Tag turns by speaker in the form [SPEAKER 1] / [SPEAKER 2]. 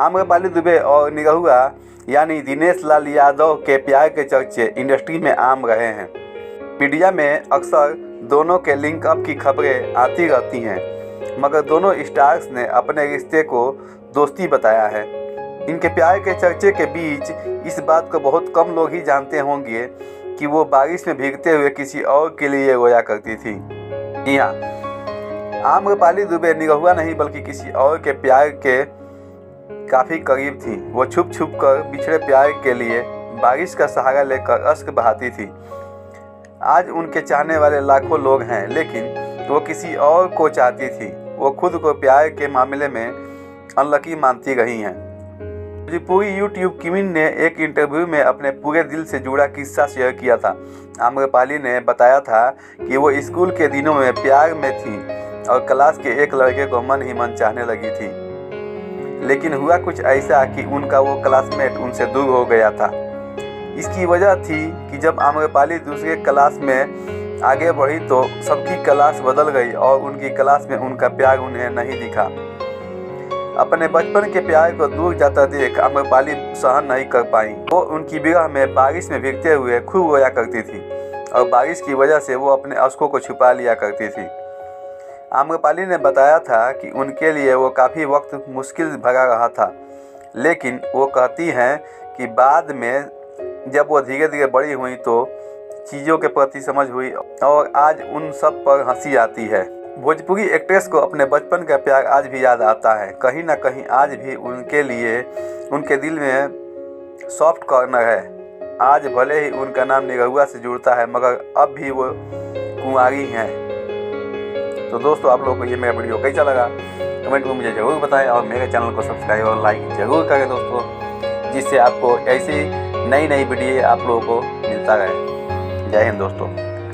[SPEAKER 1] आम्रपाली दुबे और निरहुआ यानी दिनेश लाल यादव के प्यार के चर्चे इंडस्ट्री में आम रहे हैं। मीडिया में अक्सर दोनों के लिंक अप की खबरें आती रहती हैं, मगर दोनों स्टार्स ने अपने रिश्ते को दोस्ती बताया है। इनके प्यार के चर्चे के बीच इस बात को बहुत कम लोग ही जानते होंगे कि वो बारिश में भीगते हुए किसी और के लिए रोया करती थी। जी हाँ, आम्रपाली दुबे निरहुआ नहीं बल्कि किसी और के प्यार के काफ़ी करीब थी। वो छुप छुप कर बिछड़े प्यार के लिए बारिश का सहारा लेकर अश्क बहाती थी। आज उनके चाहने वाले लाखों लोग हैं, लेकिन वो किसी और को चाहती थी। वो खुद को प्यार के मामले में अनलकी मानती रही हैं। भोजपुरी यूट्यूब क्वीन ने एक इंटरव्यू में अपने पूरे दिल से जुड़ा किस्सा शेयर किया था। आम्रपाली ने बताया था कि वो स्कूल के दिनों में प्यार में थी और क्लास के एक लड़के को मन ही मन चाहने लगी थी, लेकिन हुआ कुछ ऐसा कि उनका वो क्लासमेट उनसे दूर हो गया था। इसकी वजह थी कि जब आम्रपाली दूसरे क्लास में आगे बढ़ी तो सबकी क्लास बदल गई और उनकी क्लास में उनका प्यार उन्हें नहीं दिखा। अपने बचपन के प्यार को दूर जाता देख आम्रपाली सहन नहीं कर पाई। वो उनकी विरह में बारिश में भीगते हुए खूब रोया करती थी और बारिश की वजह से वो अपने अश्कों को छुपा लिया करती थी। आम्रपाली ने बताया था कि उनके लिए वो काफ़ी वक्त मुश्किल भरा रहा था, लेकिन वो कहती हैं कि बाद में जब वो धीरे धीरे बड़ी हुई तो चीज़ों के प्रति समझ हुई और आज उन सब पर हंसी आती है। भोजपुरी एक्ट्रेस को अपने बचपन का प्यार आज भी याद आता है। कहीं ना कहीं आज भी उनके लिए उनके दिल में सॉफ्ट कॉर्नर है। आज भले ही उनका नाम निरहुआ से जुड़ता है, मगर अब भी वो कुंवारी हैं। तो दोस्तों, आप लोगों को ये मेरा वीडियो कैसा लगा कमेंट में मुझे ज़रूर बताएं और मेरे चैनल को सब्सक्राइब और लाइक ज़रूर करें दोस्तों, जिससे आपको ऐसी नई वीडियो आप लोगों को मिलता रहे। जय हिंद दोस्तों।